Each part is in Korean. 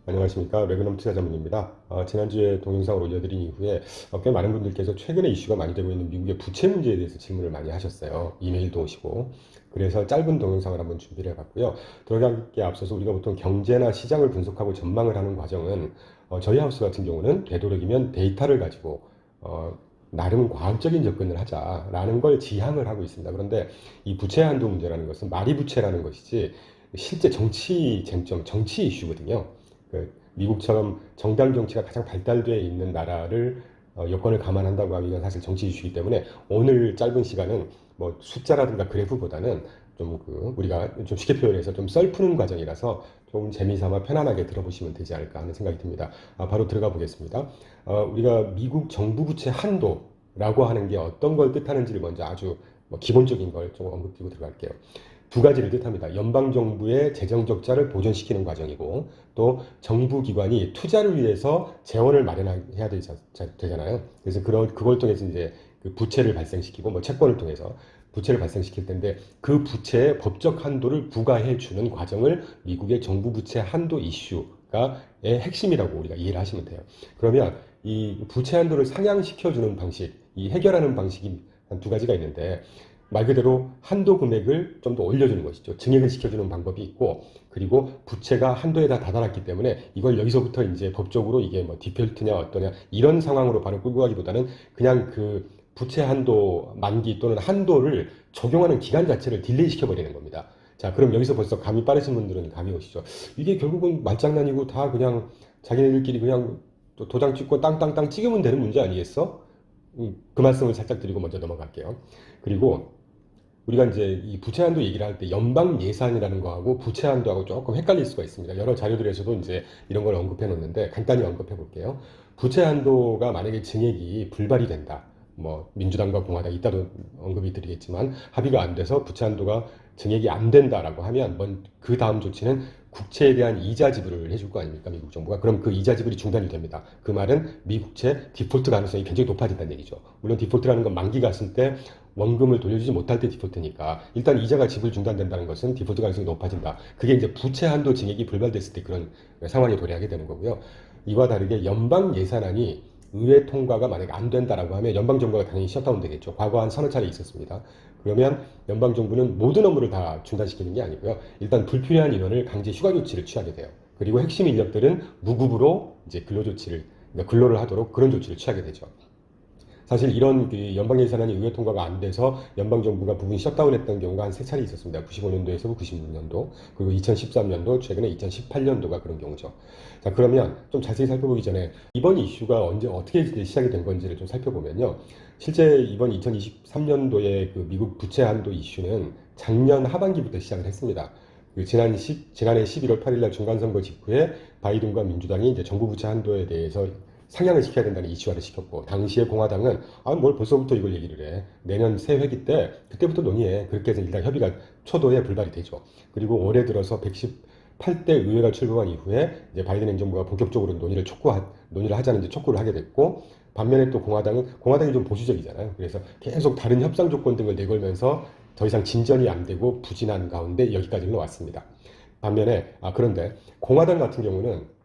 안녕하십니까. 레그넘 투자자문입니다. 지난주에 동영상을 올려드린 이후에 꽤 많은 분들께서 최근에 이슈가 많이 되고 있는 미국의 부채 문제에 대해서 질문을 많이 하셨어요. 이메일도 오시고. 그래서 짧은 동영상을 한번 준비를 해봤고요. 들어가기에 앞서서 우리가 보통 경제나 시장을 분석하고 전망을 하는 과정은 저희 하우스 같은 경우는 되도록이면 데이터를 가지고 나름 과학적인 접근을 하자라는 걸 지향을 하고 있습니다. 그런데 이 부채 한도 문제라는 것은 말이 부채라는 것이지 실제 정치 쟁점, 정치 이슈거든요. 미국처럼 정당 정치가 가장 발달되어 있는 나라를 여건을 감안한다고 하면 사실 정치 이슈이기 때문에 오늘 짧은 시간은 뭐 숫자라든가 그래프보다는 우리가 좀 쉽게 표현해서 좀 썰 푸는 과정이라서 좀 재미삼아 편안하게 들어보시면 되지 않을까 하는 생각이 듭니다. 바로 들어가 보겠습니다. 우리가 미국 정부 부채 한도라고 하는 게 어떤 걸 뜻하는지를 먼저 아주 뭐 기본적인 걸 좀 언급드리고 들어갈게요. 두 가지를 뜻합니다. 연방정부의 재정적자를 보존시키는 과정이고 또 정부기관이 투자를 위해서 재원을 마련해야 되잖아요. 그래서 그걸 통해서 이제 그 부채를 발생시키고 뭐 채권을 통해서 부채를 발생시킬 텐데 그 부채의 법적 한도를 부과해 주는 과정을 미국의 정부 부채 한도 이슈가의 핵심이라고 우리가 이해를 하시면 돼요. 그러면 이 부채 한도를 상향시켜 주는 방식, 이 해결하는 방식이 한 두 가지가 있는데 말 그대로 한도 금액을 좀 더 올려주는 것이죠. 증액을 시켜주는 방법이 있고, 그리고 부채가 한도에 다 다다랐기 때문에 이걸 여기서부터 이제 법적으로 이게 뭐 디폴트냐 어떠냐 이런 상황으로 바로 끌고 가기보다는 그냥 그 부채 한도 만기 또는 한도를 적용하는 기간 자체를 딜레이 시켜버리는 겁니다. 자, 그럼 여기서 벌써 감이 빠르신 분들은 감이 오시죠. 이게 결국은 말장난이고 다 그냥 자기네들끼리 그냥 도장 찍고 땅땅땅 찍으면 되는 문제 아니겠어? 그 말씀을 살짝 드리고 먼저 넘어갈게요. 그리고 우리가 이제 이 부채 한도 얘기를 할 때 연방 예산이라는 거하고 부채 한도하고 조금 헷갈릴 수가 있습니다. 여러 자료들에서도 이제 이런 걸 언급해 놓는데 간단히 언급해 볼게요. 부채 한도가 만약에 증액이 불발이 된다. 뭐 민주당과 공화당 이따도 언급이 드리겠지만 합의가 안 돼서 부채 한도가 증액이 안 된다라고 하면 그 다음 조치는 국채에 대한 이자 지불을 해줄 거 아닙니까 미국 정부가. 그럼 그 이자 지불이 중단이 됩니다. 그 말은 미국채 디폴트 가능성이 굉장히 높아진다는 얘기죠. 물론 디폴트라는 건 만기 갔을 때 원금을 돌려주지 못할 때 디폴트니까 일단 이자가 지불 중단된다는 것은 디폴트 가능성이 높아진다. 그게 이제 부채 한도 증액이 불발됐을 때 그런 상황에 도래하게 되는 거고요. 이와 다르게 연방 예산안이 의회 통과가 만약에 안 된다라고 하면 연방 정부가 당연히 셧다운 되겠죠. 과거 한 서너 차례 있었습니다. 그러면 연방 정부는 모든 업무를 다 중단시키는 게 아니고요. 일단 불필요한 인원을 강제 휴가 조치를 취하게 돼요. 그리고 핵심 인력들은 무급으로 이제 그러니까 근로를 하도록 그런 조치를 취하게 되죠. 사실 이런 그 연방 예산안이 의회 통과가 안 돼서 연방 정부가 부분이 셧다운했던 경우가 한 세 차례 있었습니다. 95년도에서 96년도, 그리고 2013년도, 최근에 2018년도가 그런 경우죠. 자, 그러면 좀 자세히 살펴보기 전에 이번 이슈가 언제 어떻게 시작이 된 건지를 좀 살펴보면요. 실제 이번 2023년도의 그 미국 부채 한도 이슈는 작년 하반기부터 시작을 했습니다. 지난해 11월 8일 날 중간선거 직후에 바이든과 민주당이 이제 정부 부채 한도에 대해서 상향을 시켜야 된다는 이슈화를 시켰고, 당시에 공화당은 뭘 벌써부터 이걸 얘기를 해, 내년 새 회기 때 그때부터 논의해. 그렇게 해서 일단 협의가 초도에 불발이 되죠. 그리고 올해 들어서 118대 의회가 출범한 이후에 이제 바이든 행정부가 본격적으로 논의를 하자는 이제 촉구를 하게 됐고, 반면에 또 공화당이 좀 보수적이잖아요. 그래서 계속 다른 협상 조건 등을 내걸면서 더 이상 진전이 안 되고 부진한 가운데 여기까지 흘러왔습니다. 반면에 그런데 공화당 같은 경우는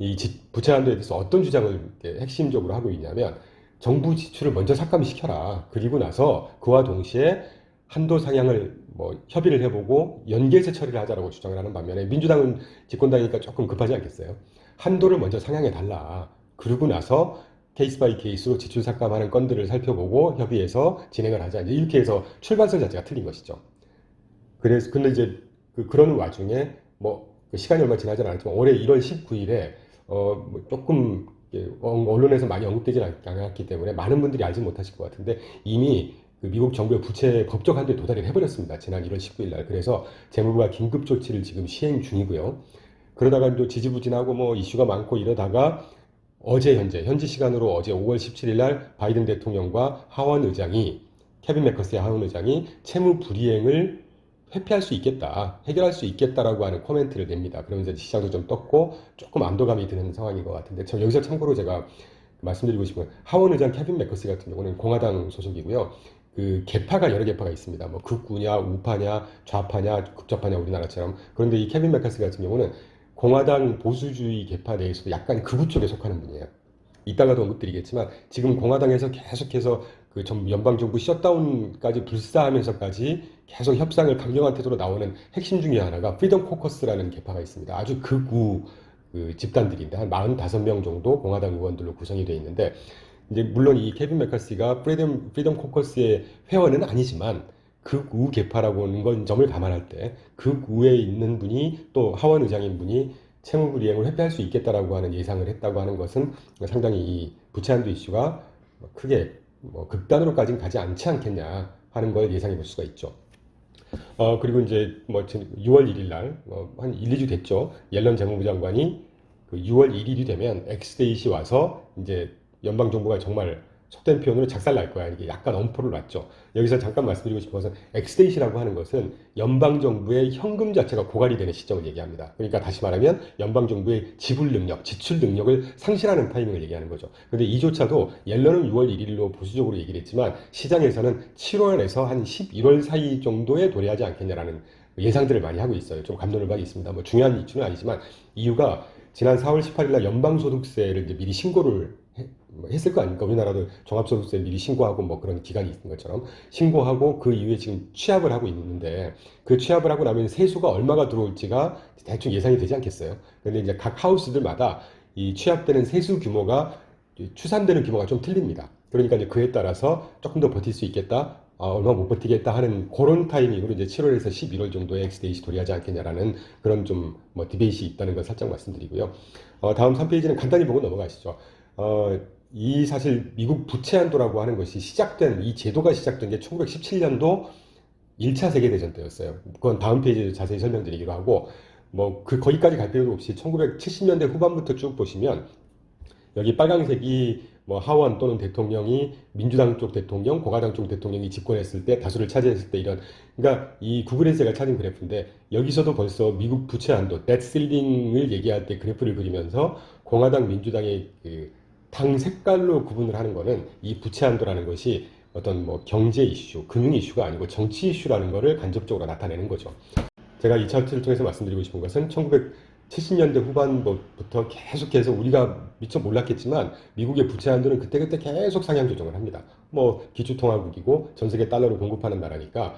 이 부채 한도에 대해서 어떤 주장을 핵심적으로 하고 있냐면, 정부 지출을 먼저 삭감시켜라. 그리고 나서 그와 동시에 한도 상향을 뭐 협의를 해보고 연계세 처리를 하자라고 주장을 하는 반면에, 민주당은 집권당이니까 조금 급하지 않겠어요? 한도를 먼저 상향해 달라. 그러고 나서 케이스 바이 케이스로 지출 삭감하는 건들을 살펴보고 협의해서 진행을 하자. 이렇게 해서 출발선 자체가 틀린 것이죠. 근데 이제 그런 와중에 시간이 얼마 지나지 않았지만 올해 1월 19일에 조금 언론에서 많이 언급되지 않았기 때문에 많은 분들이 알지 못하실 것 같은데, 이미 그 미국 정부의 부채 법적 한도에 도달을 해버렸습니다. 지난 1월 19일 날. 그래서 재무부가 긴급 조치를 지금 시행 중이고요. 그러다가 또 지지부진하고 뭐 이슈가 많고 이러다가 현지 시간으로 어제 5월 17일 날 바이든 대통령과 케빈 맥커스의 하원 의장이 채무 불이행을 회피할 수 있겠다, 해결할 수 있겠다라고 하는 코멘트를 냅니다. 그러면서 시장도 좀 떴고 조금 안도감이 드는 상황인 것 같은데, 여기서 참고로 제가 말씀드리고 싶은 건, 하원 의장 케빈 맥커시 같은 경우는 공화당 소속이고요. 그 여러 개파가 있습니다. 뭐 극우냐, 우파냐, 좌파냐, 극좌파냐, 우리나라처럼. 그런데 이 케빈 맥커시 같은 경우는 공화당 보수주의 계파 내에서도 약간 극우 쪽에 속하는 분이에요. 이따가도 언급드리겠지만 지금 공화당에서 계속해서 그 연방정부 셧다운까지 불사하면서까지 계속 협상을 강경한 태도로 나오는 핵심 중에 하나가 프리덤 코커스라는 계파가 있습니다. 아주 극우 그 집단들인데 한 45명 정도 공화당 의원들로 구성이 되어 있는데 이제 물론 이 케빈 맥카시가 프리덤 코커스의 회원은 아니지만 극우 계파라고 하는 건 점을 감안할 때 극우에 있는 분이 또 하원 의장인 분이 채무불이행을 회피할 수 있겠다라고 하는 예상을 했다고 하는 것은 상당히 이 부채한도 이슈가 크게 극단으로까지는 가지 않지 않겠냐 하는 걸 예상해 볼 수가 있죠. 그리고 이제 6월 1일 날, 한 1, 2주 됐죠. 옐런 재무부 장관이 그 6월 1일이 되면 엑스데이시 와서 이제 연방정부가 정말 속된 표현으로 작살날 거야. 이게 약간 엄포를 놨죠. 여기서 잠깐 말씀드리고 싶은 것은 엑스데이시라고 하는 것은 연방정부의 현금 자체가 고갈이 되는 시점을 얘기합니다. 그러니까 다시 말하면 연방정부의 지불 능력, 지출 능력을 상실하는 타이밍을 얘기하는 거죠. 근데 이조차도 옐런은 6월 1일로 보수적으로 얘기를 했지만 시장에서는 7월에서 한 11월 사이 정도에 도래하지 않겠냐라는 예상들을 많이 하고 있어요. 좀 감론을 박이 있습니다. 뭐 중요한 이유는 아니지만 이유가 지난 4월 18일 날 연방소득세를 이제 미리 신고를 했을 거 아닙니까? 우리나라도 종합소득세 미리 신고하고 뭐 그런 기간이 있는 것처럼 신고하고 그 이후에 지금 취합을 하고 있는데 그 취합을 하고 나면 세수가 얼마가 들어올지가 대충 예상이 되지 않겠어요? 근데 이제 각 하우스들마다 이 취합되는 세수 규모가 추산되는 규모가 좀 틀립니다. 그러니까 이제 그에 따라서 조금 더 버틸 수 있겠다, 얼마 못 버티겠다 하는 그런 타이밍으로 이제 7월에서 11월 정도에 엑스데이시 도래하지 않겠냐라는 그런 좀 디베이시 있다는 걸 살짝 말씀드리고요. 다음 3페이지는 간단히 보고 넘어가시죠. 이 사실 미국 부채 한도라고 하는 것이 이 제도가 시작된 게 1917년도 1차 세계대전 때였어요. 그건 다음 페이지에서 자세히 설명드리기로 하고, 거기까지 갈 필요도 없이 1970년대 후반부터 쭉 보시면, 여기 빨강색이 하원 또는 대통령이 민주당 쪽 대통령, 공화당 쪽 대통령이 집권했을 때, 다수를 차지했을 때 그러니까 이 구글에서 제가 찾은 그래프인데, 여기서도 벌써 미국 부채 한도, 뎃 실링을 얘기할 때 그래프를 그리면서 공화당, 민주당의 당 색깔로 구분을 하는 거는 이 부채 한도라는 것이 어떤 경제 이슈, 금융 이슈가 아니고 정치 이슈라는 것을 간접적으로 나타내는 거죠. 제가 이 차트를 통해서 말씀드리고 싶은 것은 1970년대 후반부터 계속해서 우리가 미처 몰랐겠지만 미국의 부채 한도는 그때그때 계속 상향 조정을 합니다. 기주통화국이고 전 세계 달러를 공급하는 나라니까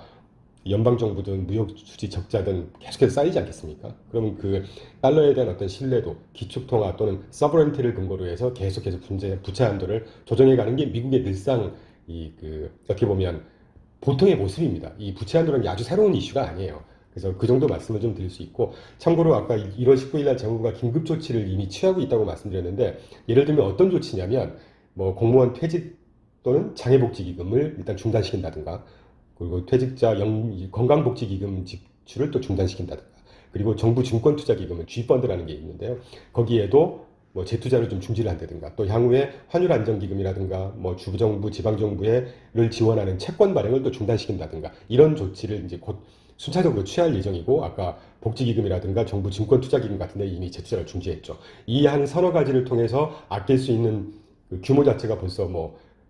연방정부든 무역수지 적자든 계속해서 쌓이지 않겠습니까? 그러면 그 달러에 대한 어떤 신뢰도, 기축통화 또는 서브런티를 근거로 해서 계속해서 부채 한도를 조정해가는 게 미국의 늘상 어떻게 보면 보통의 모습입니다. 이 부채 한도는 아주 새로운 이슈가 아니에요. 그래서 그 정도 말씀을 좀 드릴 수 있고, 참고로 아까 1월 19일 날 정부가 긴급 조치를 이미 취하고 있다고 말씀드렸는데, 예를 들면 어떤 조치냐면 공무원 퇴직 또는 장애복지기금을 일단 중단시킨다든가, 그리고 퇴직자 건강복지기금 지출을 또 중단시킨다든가, 그리고 정부 증권투자기금은 G펀드라는 게 있는데요. 거기에도 재투자를 좀 중지를 한다든가, 또 향후에 환율안정기금이라든가 주정부, 지방정부를 지원하는 채권 발행을 또 중단시킨다든가, 이런 조치를 이제 곧 순차적으로 취할 예정이고, 아까 복지기금이라든가 정부 증권투자기금 같은 데 이미 재투자를 중지했죠. 이 한 서너 가지를 통해서 아낄 수 있는 그 규모 자체가 벌써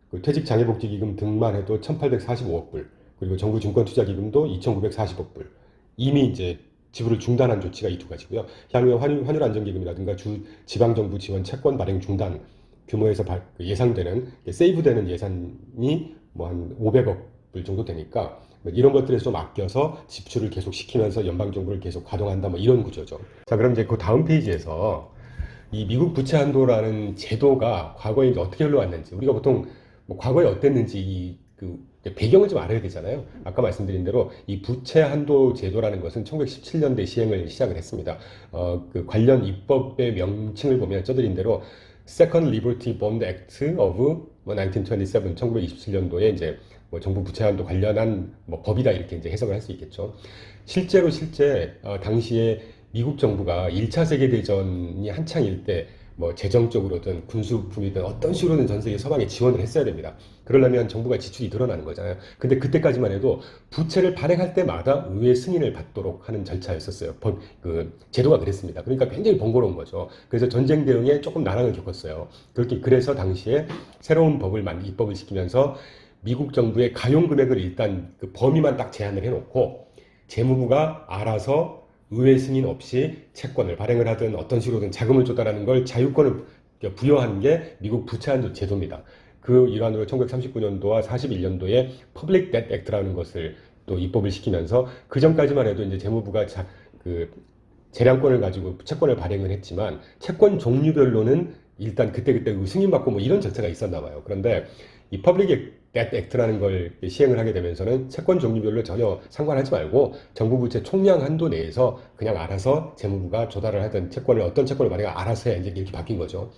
그 퇴직장애복지기금 등만 해도 1845억 불, 그리고 정부 증권투자기금도 2,940억 불. 이미 이제 지불을 중단한 조치가 이 두 가지고요. 향후에 환율안정기금이라든가 지방정부 지원 채권 발행 중단 규모에서 예상되는, 세이브되는 예산이 한 500억 불 정도 되니까 이런 것들에서 좀 아껴서 지출을 계속 시키면서 연방정부를 계속 가동한다, 이런 구조죠. 자, 그럼 이제 그 다음 페이지에서 이 미국 부채 한도라는 제도가 과거에 이제 어떻게 흘러왔는지, 우리가 보통 과거에 어땠는지 배경을 좀 알아야 되잖아요. 아까 말씀드린 대로 이 부채 한도 제도라는 것은 1917년대 시행을 시작을 했습니다. 그 관련 입법의 명칭을 보면 써드린 대로 Second Liberty Bond Act of 1927, 1927년도에 이제 정부 부채 한도 관련한 법이다, 이렇게 이제 해석을 할 수 있겠죠. 실제 당시에 미국 정부가 1차 세계대전이 한창일 때 재정적으로든 군수품이든 어떤 식으로든 전 세계 서방에 지원을 했어야 됩니다. 그러려면 정부가 지출이 늘어나는 거잖아요. 근데 그때까지만 해도 부채를 발행할 때마다 의회 승인을 받도록 하는 절차였었어요. 제도가 그랬습니다. 그러니까 굉장히 번거로운 거죠. 그래서 전쟁 대응에 조금 난항을 겪었어요. 그래서 당시에 새로운 입법을 시키면서 미국 정부의 가용 금액을 일단 그 범위만 딱 제한을 해놓고 재무부가 알아서 의회 승인 없이 채권을 발행을 하든 어떤 식으로든 자금을 조달하는 걸 자유권을 부여하는 게 미국 부채한도 제도입니다. 그 일환으로 1939년도와 41년도에 퍼블릭 뎃 액트라는 것을 또 입법을 시키면서 그 전까지만 해도 이제 재무부가 그 재량권을 가지고 채권을 발행을 했지만 채권 종류별로는 일단 그때그때 승인받고 뭐 이런 절차가 있었나 봐요. 그런데 이 퍼블릭 뎃 액트라는 걸 시행을 하게 되면서는 채권 종류별로 전혀 상관하지 말고 정부 부채 총량 한도 내에서 그냥 알아서 재무부가 조달을 하든 채권을 어떤 채권을 발행을 알아서 해 이제 이렇게 바뀐 거죠.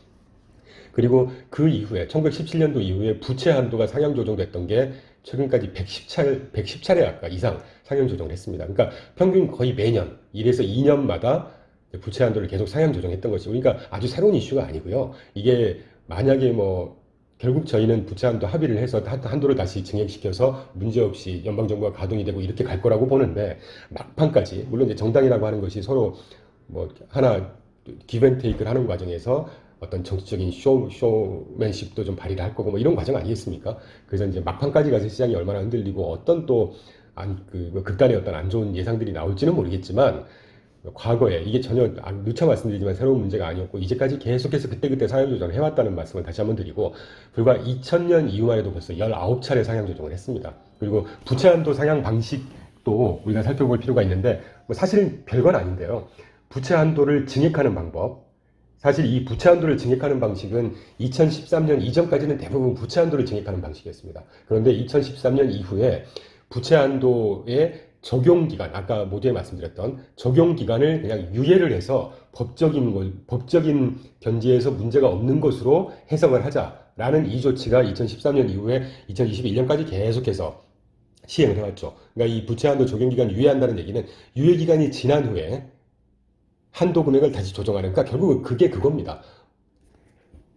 그리고 그 이후에 1917년도 이후에 부채 한도가 상향 조정됐던 게 최근까지 110차례 아까 이상 상향 조정을 했습니다. 그러니까 평균 거의 매년 1에서 2년마다 부채 한도를 계속 상향 조정했던 것이고, 그러니까 아주 새로운 이슈가 아니고요. 이게 만약에 뭐 결국 저희는 부채 한도 합의를 해서 한도를 다시 증액시켜서 문제없이 연방정부가 가동이 되고 이렇게 갈 거라고 보는데, 막판까지 물론 이제 정당이라고 하는 것이 서로 뭐 하나 기브앤테이크를 하는 과정에서 어떤 정치적인 쇼맨십도 좀 발휘를 할 거고 뭐 이런 과정 아니겠습니까? 그래서 이제 막판까지 가서 시장이 얼마나 흔들리고 어떤 또 극단의 어떤 안 좋은 예상들이 나올지는 모르겠지만, 과거에 이게 전혀 누차 말씀드리지만 새로운 문제가 아니었고 이제까지 계속해서 그때그때 상향 조정을 해왔다는 말씀을 다시 한번 드리고, 불과 2000년 이후만 해도 벌써 19차례 상향 조정을 했습니다. 그리고 부채 한도 상향 방식도 우리가 살펴볼 필요가 있는데, 뭐 사실은 별건 아닌데요. 부채 한도를 증액하는 방법, 사실 이 부채 한도를 증액하는 방식은 2013년 이전까지는 대부분 부채 한도를 증액하는 방식이었습니다. 그런데 2013년 이후에 부채 한도의 적용 기간, 아까 모두에 말씀드렸던 적용 기간을 그냥 유예를 해서 법적인 견지에서 문제가 없는 것으로 해석을 하자라는 이 조치가 2013년 이후에 2021년까지 계속해서 시행을 해왔죠. 그러니까 이 부채 한도 적용 기간 유예한다는 얘기는 유예 기간이 지난 후에 한도 금액을 다시 조정하는, 그러니까 결국은 그게 그겁니다.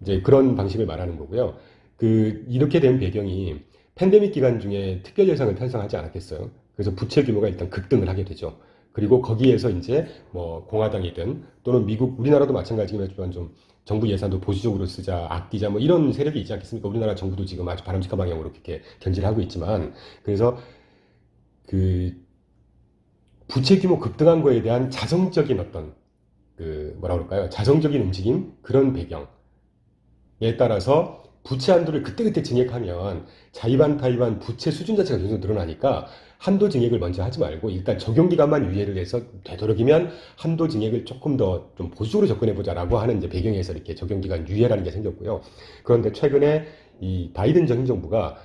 이제 그런 방식을 말하는 거고요. 이렇게 된 배경이 팬데믹 기간 중에 특별 예산을 편성하지 않았겠어요. 그래서 부채 규모가 일단 급등을 하게 되죠. 그리고 거기에서 이제 뭐 공화당이든 또는 미국, 우리나라도 마찬가지지만 좀 정부 예산도 보수적으로 쓰자, 아끼자 뭐 이런 세력이 있지 않겠습니까? 우리나라 정부도 지금 아주 바람직한 방향으로 그렇게 견지를 하고 있지만, 그래서 부채 규모 급등한 거에 대한 자성적인 어떤 뭐라 그럴까요? 자성적인 움직임? 그런 배경에 따라서 부채 한도를 그때그때 증액하면 자의반 타의반 부채 수준 자체가 계속 늘어나니까 한도 증액을 먼저 하지 말고 일단 적용기간만 유예를 해서 되도록이면 한도 증액을 조금 더 좀 보수적으로 접근해보자라고 하는 이제 배경에서 이렇게 적용기간 유예라는 게 생겼고요. 그런데 최근에 이 바이든 전 행정부가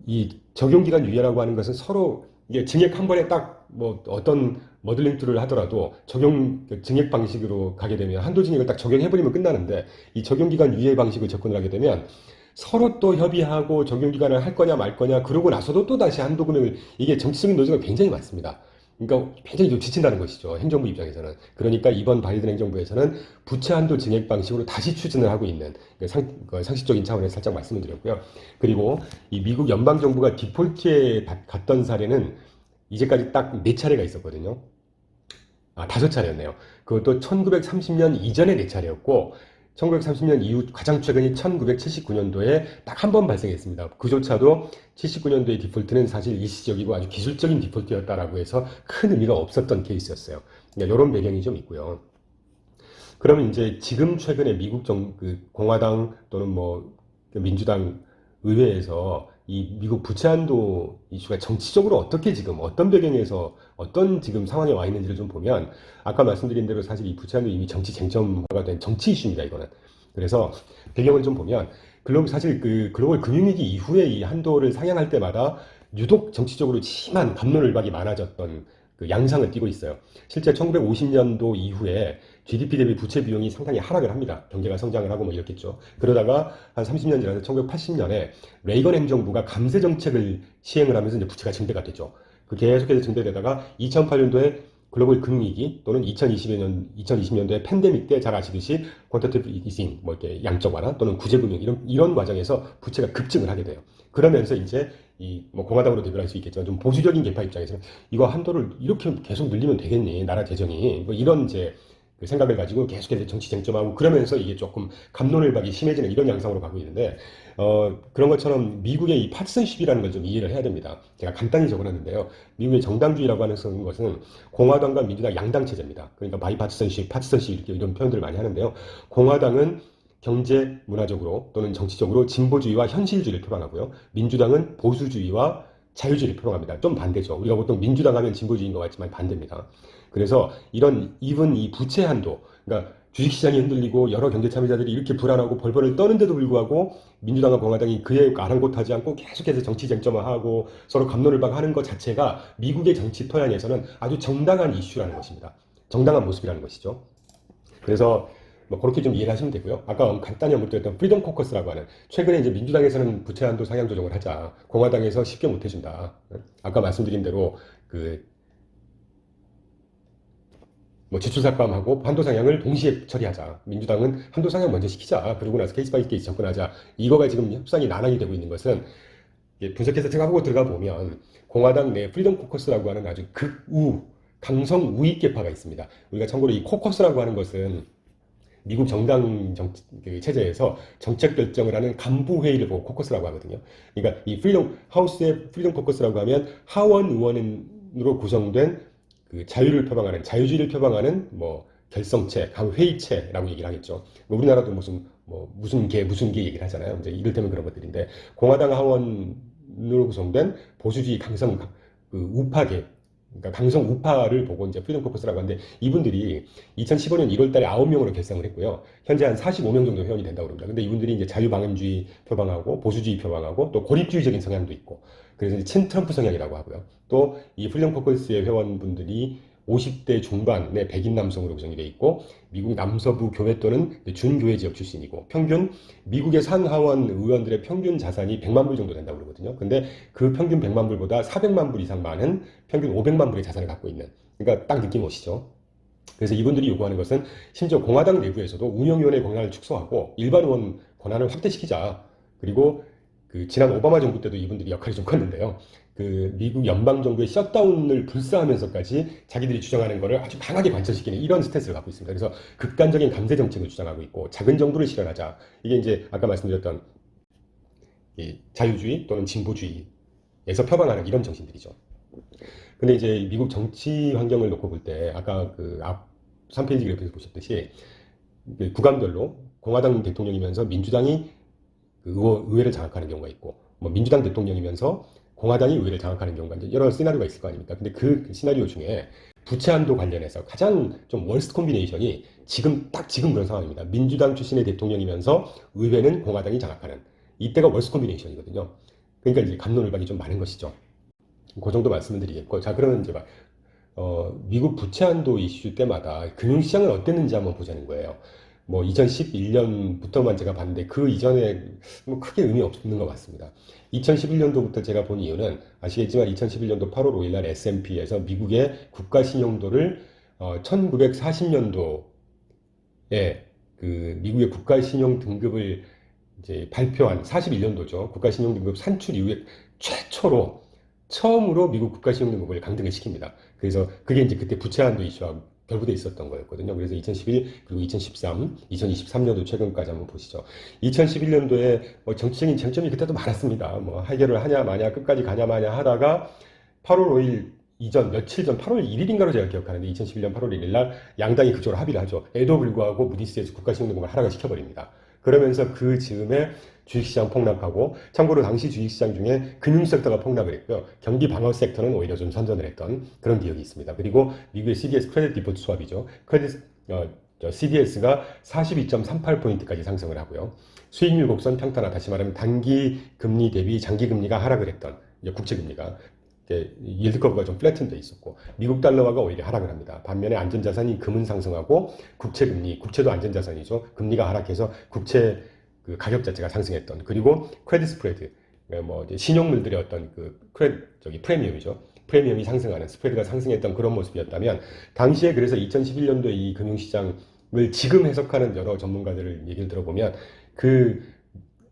이 적용기간 유예라고 하는 것은 서로 이게 증액 한 번에 딱 뭐 어떤 머들링 툴을 하더라도 증액 방식으로 가게 되면 한도 증액을 딱 적용해버리면 끝나는데, 이 적용기간 유예 방식을 접근을 하게 되면 서로 또 협의하고 적용기간을 할 거냐 말 거냐, 그러고 나서도 또 다시 한도 금액을, 이게 정치적인 노조가 굉장히 많습니다. 그러니까 굉장히 좀 지친다는 것이죠, 행정부 입장에서는. 그러니까 이번 바이든 행정부에서는 부채 한도 증액 방식으로 다시 추진을 하고 있는 상식적인 차원에서 살짝 말씀을 드렸고요. 그리고 이 미국 연방정부가 디폴트에 갔던 사례는 이제까지 딱 4차례가 있었거든요. 5차례였네요. 그것도 1930년 이전에 4차례였고 1930년 이후 가장 최근이 1979년도에 딱 한 번 발생했습니다. 그조차도 79년도의 디폴트는 사실 일시적이고 아주 기술적인 디폴트였다라고 해서 큰 의미가 없었던 케이스였어요. 그러니까 이런 배경이 좀 있고요. 그러면 이제 지금 최근에 미국 공화당 또는 뭐 민주당 의회에서 이 미국 부채 한도 이슈가 정치적으로 어떻게 지금 어떤 배경에서 어떤 지금 상황에 와 있는지를 좀 보면, 아까 말씀드린 대로 사실 이 부채 한도 이미 정치 쟁점화가 된 정치 이슈입니다, 이거는. 그래서 배경을 좀 보면 사실 글로벌 금융위기 이후에 이 한도를 상향할 때마다 유독 정치적으로 심한 갑론을박이 많아졌던 양상을 띠고 있어요. 실제 1950년도 이후에 GDP 대비 부채 비용이 상당히 하락을 합니다. 경제가 성장을 하고 뭐 이렇겠죠. 그러다가 한 30년 지나서 1980년에 레이건 행정부가 감세 정책을 시행을 하면서 이제 부채가 증대가 되죠. 계속해서 증대되다가 2008년도에 글로벌 금융위기 또는 2020년도에 팬데믹 때 잘 아시듯이 퀀터티브 이징, 뭐 이렇게 양적 완화 또는 구제금융 이런 과정에서 부채가 급증을 하게 돼요. 그러면서 이제 뭐 공화당으로 대변할 수 있겠지만 좀 보수적인 계파 입장에서는 이거 한도를 이렇게 계속 늘리면 되겠니? 나라 재정이 뭐 이런 이제 그 생각을 가지고 계속해서 정치 쟁점하고 그러면서 이게 조금 갑론을박이 심해지는 이런 양상으로 가고 있는데 그런 것처럼 미국의 이 파티선십이라는 걸 좀 이해를 해야 됩니다. 제가 간단히 적어놨는데요. 미국의 정당주의라고 하는 것은 공화당과 민주당 양당 체제입니다. 그러니까 바이파티선십, 파티선십 이렇게 이런 표현들을 많이 하는데요. 공화당은 경제, 문화적으로 또는 정치적으로 진보주의와 현실주의를 표방하고요. 민주당은 보수주의와 자유주의를 표방합니다. 좀 반대죠. 우리가 보통 민주당 하면 진보주의인 것 같지만 반대입니다. 그래서 이런 이번 이 부채 한도, 그러니까 주식시장이 흔들리고 여러 경제 참여자들이 이렇게 불안하고 벌벌을 떠는데도 불구하고 민주당과 공화당이 그에 아랑곳하지 않고 계속해서 정치 쟁점화하고 서로 갑론을박하는 것 자체가 미국의 정치 토양에서는 아주 정당한 이슈라는 것입니다. 정당한 모습이라는 것이죠. 그래서 뭐 그렇게 좀 이해를 하시면 되고요. 아까 간단히 언급드렸던 프리덤 코커스라고 하는 최근에 이제 민주당에서는 부채 한도 상향 조정을 하자. 공화당에서 쉽게 못 해준다. 아까 말씀드린 대로 그 뭐 지출 삭감하고 한도 상향을 동시에 처리하자. 민주당은 한도 상향 먼저 시키자. 그러고 나서 케이스 바이 케이스 접근하자. 이거가 지금 협상이 난항이 되고 있는 것은 분석해서 생각하고 들어가 보면 공화당 내 프리덤 코커스라고 하는 아주 극우, 강성 우익 계파가 있습니다. 우리가 참고로 이 코커스라고 하는 것은 미국 그 체제에서 정책 결정을 하는 간부 회의를 보고 코커스라고 하거든요. 그러니까 이 하우스의 프리덤 코커스라고 하면 하원 의원으로 구성된 그 자유를 표방하는 자유주의를 표방하는 뭐 결성체, 회의체라고 얘기를 하겠죠. 뭐 우리나라도 무슨 개 얘기를 하잖아요. 이제 이를테면 그런 것들인데 공화당 하원으로 구성된 보수주의 강성 그 우파계 그러니까 강성 우파를 보고 이제 프리덤 코커스라고 하는데 이분들이 2015년 1월 달에 9명으로 결성을 했고요. 현재 한 45명 정도 회원이 된다고 합니다. 근데 이분들이 이제 자유방임주의 표방하고 보수주의 표방하고 또 고립주의적인 성향도 있고 그래서 이제 친트럼프 성향이라고 하고요. 또 이 프리덤 코커스의 회원분들이 50대 중반의 백인 남성으로 구성이 되어 있고 미국 남서부 교회 또는 준교회 지역 출신이고 평균 미국의 상하원 의원들의 평균 자산이 100만 불 정도 된다고 그러거든요. 근데 그 평균 100만 불보다 400만 불 이상 많은 평균 500만 불의 자산을 갖고 있는 그러니까 딱 느낌 오시죠. 그래서 이분들이 요구하는 것은 심지어 공화당 내부에서도 운영위원회 권한을 축소하고 일반 의원 권한을 확대시키자. 그리고 그 지난 오바마 정부 때도 이분들이 역할이 좀 컸는데요. 그 미국 연방 정부의 셧다운을 불사하면서까지 자기들이 주장하는 것을 아주 강하게 관철시키는 이런 스탠스를 갖고 있습니다. 그래서 극단적인 감세 정책을 주장하고 있고 작은 정부를 실현하자. 이게 이제 아까 말씀드렸던 이 자유주의 또는 진보주의에서 표방하는 이런 정신들이죠. 근데 이제 미국 정치 환경을 놓고 볼 때 아까 그 앞 3페이지 그래프에서 보셨듯이 구간별로 공화당 대통령이면서 민주당이 의회를 장악하는 경우가 있고 뭐 민주당 대통령이면서 공화당이 의회를 장악하는 경우가 이제 여러 시나리오가 있을 거 아닙니까? 근데 그 시나리오 중에 부채 한도 관련해서 가장 좀 월스트 콤비네이션이 지금 그런 상황입니다. 민주당 출신의 대통령이면서 의회는 공화당이 장악하는 이때가 월스트 콤비네이션이거든요. 그러니까 이제 갑론을박이 좀 많은 것이죠. 그 정도 말씀을 드리겠고 자 그러면 이제 미국 부채 한도 이슈 때마다 금융시장은 어땠는지 한번 보자는 거예요. 뭐 2011년부터만 제가 봤는데 그 이전에 뭐 크게 의미 없는 것 같습니다. 2011년도부터 제가 본 이유는 아시겠지만 2011년도 8월 5일 날 S&P에서 미국의 국가 신용도를 1940년도에 그 미국의 국가 신용 등급을 이제 발표한 41년도죠. 국가 신용 등급 산출 이후에 처음으로 미국 국가 신용 등급을 강등을 시킵니다. 그래서 그게 이제 그때 부채 한도 이슈와 결부돼 있었던 거였거든요. 그래서 2011 그리고 2013, 2023년도 최근까지 한번 보시죠. 2011년도에 정치적인 쟁점이 그때도 많았습니다. 뭐 해결을 하냐 마냐 끝까지 가냐 마냐 하다가 8월 5일 이전 며칠 전 8월 1일인가로 제가 기억하는데 2011년 8월 1일 날 양당이 그쪽으로 합의를 하죠. 에도 불구하고 무디스에서 국가신용등급을 하락을 시켜버립니다. 그러면서 그 즈음에 주식시장 폭락하고 참고로 당시 주식시장 중에 금융섹터가 폭락을 했고요. 경기 방어 섹터는 오히려 좀 선전을 했던 그런 기억이 있습니다. 그리고 미국의 CDS 크레딧 디폴트 스왑이죠. CDS가 42.38포인트까지 상승을 하고요. 수익률 곡선 평탄화 다시 말하면 단기 금리 대비 장기 금리가 하락을 했던 국채금리가 일드 커브가 좀 플래튼돼 있었고 미국 달러화가 오히려 하락을 합니다. 반면에 안전자산이 금은 상승하고 국채도 안전자산이죠. 금리가 하락해서 국채 그 가격 자체가 상승했던 그리고 크레딧 스프레드 뭐 이제 신용물들의 어떤 프리미엄이죠. 프리미엄이 상승하는 스프레드가 상승했던 그런 모습이었다면 당시에 그래서 2011년도 이 금융시장을 지금 해석하는 여러 전문가들을 얘기를 들어보면 그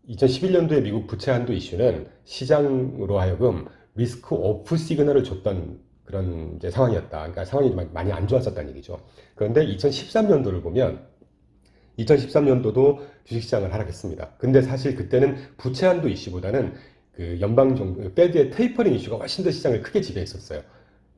2011년도의 미국 부채 한도 이슈는 시장으로 하여금 리스크 오프 시그널을 줬던 그런 이제 상황이었다. 그러니까 상황이 많이 안 좋았었다는 얘기죠. 그런데 2013년도를 보면 2013년도도 주식시장을 하락했습니다. 근데 사실 그때는 부채 한도 이슈보다는 그 연방정부 페드의 테이퍼링 이슈가 훨씬 더 시장을 크게 지배했었어요.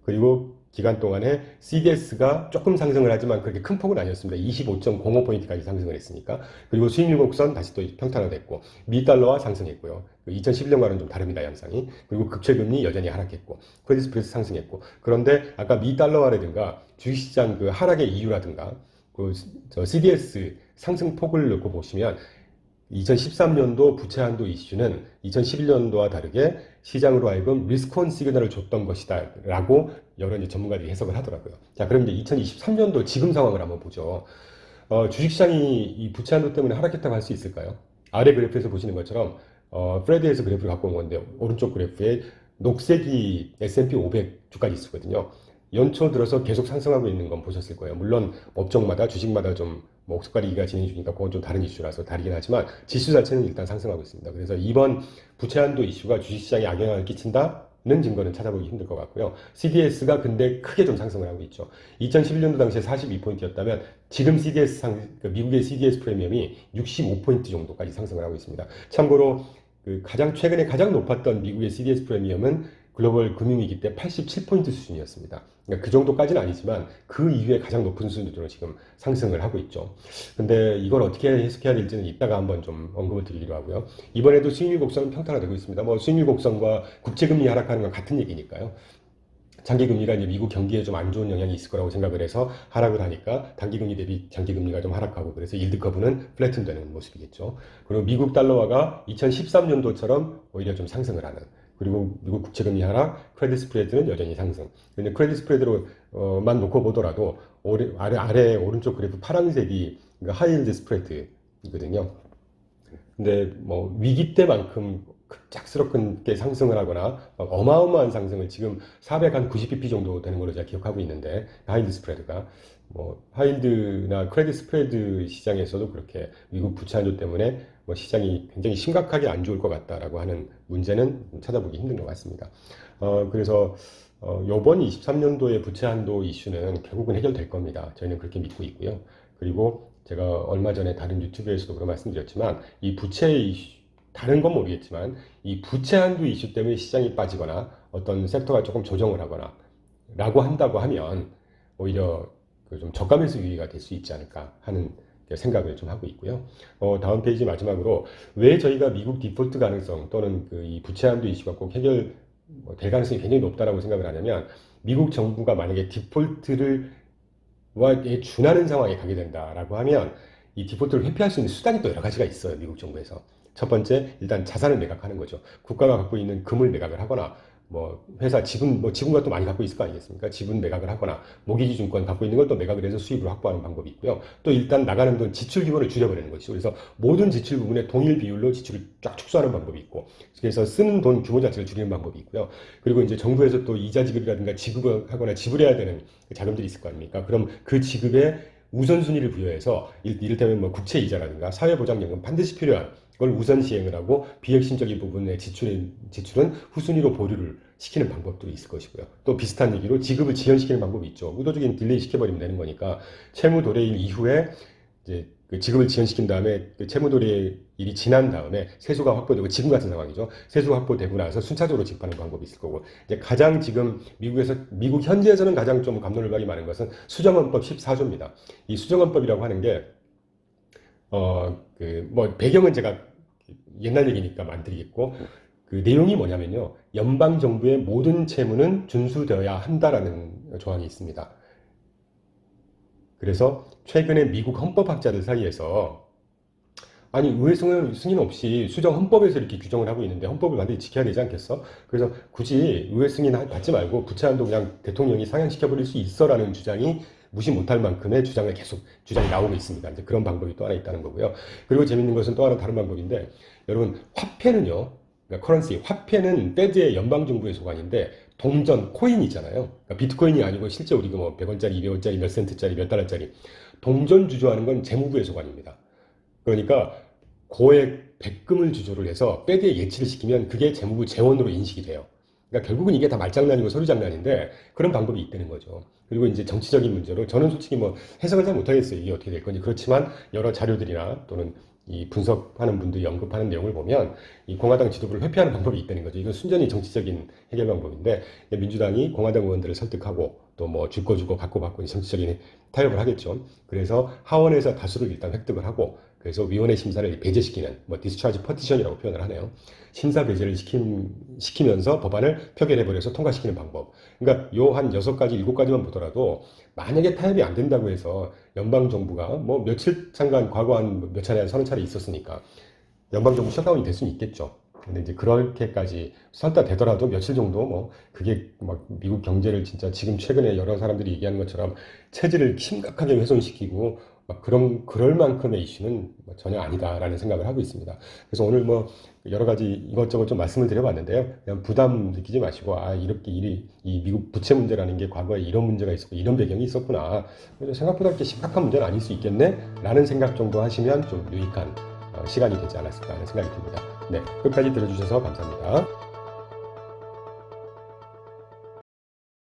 그리고 기간 동안에 CDS가 조금 상승을 하지만 그렇게 큰 폭은 아니었습니다. 25.05포인트까지 상승을 했으니까. 그리고 수익률 곡선 다시 또 평탄화됐고, 미달러와 상승했고요. 2011년과는 좀 다릅니다, 양상이. 그리고 국채금리 여전히 하락했고, 크레딧 스프레드 상승했고. 그런데 아까 미달러화라든가 주식시장 그 하락의 이유라든가, CDS 상승폭을 놓고 보시면 2013년도 부채 한도 이슈는 2011년도와 다르게 시장으로 하여금 리스크온 시그널을 줬던 것이다 라고 여러 이제 전문가들이 해석을 하더라고요. 자, 그럼 이제 2023년도 지금 상황을 한번 보죠. 주식시장이 이 부채 한도 때문에 하락했다고 할 수 있을까요? 아래 그래프에서 보시는 것처럼 프레드에서 그래프를 갖고 온 건데 오른쪽 그래프에 녹색이 S&P 500 주가 지수거든요. 연초 들어서 계속 상승하고 있는 건 보셨을 거예요. 물론 업종마다 주식마다 좀 목소가리기가 진행 중이니까 그건 좀 다른 이슈라서 다르긴 하지만 지수 자체는 일단 상승하고 있습니다. 그래서 이번 부채 한도 이슈가 주식시장에 악영향을 끼친다는 증거는 찾아보기 힘들 것 같고요. CDS가 근데 크게 좀 상승을 하고 있죠. 2011년도 당시에 42포인트였다면 지금 미국의 CDS 프리미엄이 65포인트 정도까지 상승을 하고 있습니다. 참고로 최근에 가장 높았던 미국의 CDS 프리미엄은 글로벌 금융위기 때 87포인트 수준이었습니다. 그러니까 그 정도까지는 아니지만 그 이후에 가장 높은 수준으로 지금 상승을 하고 있죠. 근데 이걸 어떻게 해석해야 될지는 이따가 한번 좀 언급을 드리기로 하고요. 이번에도 수익률 곡선은 평탄화되고 있습니다. 뭐 수익률 곡선과 국채금리 하락하는 건 같은 얘기니까요. 장기금리가 이제 미국 경기에 좀 안 좋은 영향이 있을 거라고 생각을 해서 하락을 하니까 단기금리 대비 장기금리가 좀 하락하고 그래서 일드 커브는 플래튼되는 모습이겠죠. 그리고 미국 달러화가 2013년도처럼 오히려 좀 상승을 하는 그리고 미국 국채금리 하락, 크레딧 스프레드는 여전히 상승. 근데 크레딧 스프레드로만 놓고 보더라도 아래 오른쪽 그래프 파란색이 하이힐드 스프레드이거든요. 근데 뭐 위기 때만큼 급작스럽게 상승을 하거나 어마어마한 상승을 지금 490bp 정도 되는 걸로 제가 기억하고 있는데 하이힐드 스프레드가 뭐 하이힐드나 크레딧 스프레드 시장에서도 그렇게 미국 부채 한도 때문에 뭐 시장이 굉장히 심각하게 안 좋을 것 같다라고 하는 문제는 찾아보기 힘든 것 같습니다. 그래서 이번 23년도의 부채 한도 이슈는 결국은 해결될 겁니다. 저희는 그렇게 믿고 있고요. 그리고 제가 얼마 전에 다른 유튜브에서도 그런 말씀드렸지만 이 부채 이슈 다른 건 모르겠지만 이 부채 한도 이슈 때문에 시장이 빠지거나 어떤 섹터가 조금 조정을 하거나 라고 한다고 하면 오히려 좀 저가 매수 기회가 될 수 있지 않을까 하는 생각을 좀 하고 있고요. 다음 페이지 마지막으로 왜 저희가 미국 디폴트 가능성 또는 이 부채 한도 이슈가 꼭 해결될 가능성이 굉장히 높다라고 생각을 하냐면 미국 정부가 만약에 디폴트를 준하는 상황에 가게 된다라고 하면 이 디폴트를 회피할 수 있는 수단이 또 여러 가지가 있어요. 미국 정부에서. 첫 번째, 일단 자산을 매각하는 거죠. 국가가 갖고 있는 금을 매각을 하거나, 회사 지분과 또 많이 갖고 있을 거 아니겠습니까? 지분 매각을 하거나, 모기지증권 갖고 있는 걸 또 매각을 해서 수입을 확보하는 방법이 있고요. 또 일단 나가는 돈 지출 규모를 줄여버리는 것이죠. 그래서 모든 지출 부분에 동일 비율로 지출을 쫙 축소하는 방법이 있고, 그래서 쓰는 돈 규모 자체를 줄이는 방법이 있고요. 그리고 이제 정부에서 또 이자 지급이라든가 지급을 하거나 지불해야 되는 자금들이 있을 거 아닙니까? 그럼 그 지급에 우선순위를 부여해서 이를테면 국채 이자라든가 사회보장연금 반드시 필요한 그걸 우선 시행을 하고 비핵심적인 부분의 지출은 후순위로 보류를 시키는 방법도 있을 것이고요. 또 비슷한 얘기로 지급을 지연시키는 방법이 있죠. 의도적인 딜레이 시켜버리면 되는 거니까 채무 도래일 이후에 이제 그 지급을 지연시킨 다음에 그 채무 도래일이 지난 다음에 세수가 확보되고 지금 같은 상황이죠. 세수가 확보되고 나서 순차적으로 지급하는 방법이 있을 거고 이제 가장 지금 미국 현지에서는 가장 좀 갑론을박이 많은 것은 수정헌법 14조입니다. 이 수정헌법이라고 하는 게 배경은 제가 옛날 얘기니까 안 드리겠고, 그 내용이 뭐냐면요. 연방정부의 모든 채무는 준수되어야 한다라는 조항이 있습니다. 그래서 최근에 미국 헌법학자들 사이에서 아니 의회 승인 없이 수정 헌법에서 이렇게 규정을 하고 있는데 헌법을 반드시 지켜야 되지 않겠어? 그래서 굳이 의회 승인 받지 말고 부채 한도 그냥 대통령이 상향시켜버릴 수 있어라는 주장이 무시 못할 만큼의 주장이 나오고 있습니다. 이제 그런 방법이 또 하나 있다는 거고요. 그리고 재밌는 것은 또 하나 다른 방법인데, 여러분 화폐는요, 그러니까 커런시, 화폐는 페드의 연방정부의 소관인데 동전, 코인 있잖아요. 그러니까 비트코인이 아니고 실제 우리가 100원짜리, 200원짜리, 몇 센트짜리, 몇 달러짜리 동전 주조하는 건 재무부의 소관입니다. 그러니까 고액 백금을 주조를 해서 페드에 예치를 시키면 그게 재무부 재원으로 인식이 돼요. 그러니까 결국은 이게 다 말장난이고 서류장난인데 그런 방법이 있다는 거죠. 그리고 이제 정치적인 문제로 저는 솔직히 뭐 해석을 잘 못하겠어요. 이게 어떻게 될 건지. 그렇지만 여러 자료들이나 또는 이 분석하는 분들이 언급하는 내용을 보면 이 공화당 지도부를 회피하는 방법이 있다는 거죠. 이건 순전히 정치적인 해결 방법인데 민주당이 공화당 의원들을 설득하고 또 뭐 주고 받고 정치적인 타협을 하겠죠. 그래서 하원에서 다수를 일단 획득을 하고 그래서 위원회 심사를 배제시키는 뭐 디스차지 퍼티션이라고 표현을 하네요. 심사 배제를 시키면서 법안을 표결해버려서 통과시키는 방법. 그러니까 요 한 6가지, 7가지만 보더라도 만약에 타협이 안 된다고 해서 연방정부가 뭐 며칠 잠깐 과거 한 몇 차례, 서너 차례 있었으니까 연방정부 셧다운이 될 수는 있겠죠. 근데 이제 그렇게까지 설사 되더라도 며칠 정도 뭐 그게 막 미국 경제를 진짜 지금 최근에 여러 사람들이 얘기하는 것처럼 체질을 심각하게 훼손시키고 막 그럴 만큼의 이슈는 전혀 아니다라는 생각을 하고 있습니다. 그래서 오늘 뭐 여러 가지 이것저것 좀 말씀을 드려봤는데요. 그냥 부담 느끼지 마시고 이렇게 이 미국 부채 문제라는 게 과거에 이런 문제가 있었고 이런 배경이 있었구나. 생각보다 그렇게 심각한 문제는 아닐 수 있겠네라는 생각 정도 하시면 좀 유익한 시간이 되지 않았을까 하는 생각이 듭니다. 네, 끝까지 들어주셔서 감사합니다.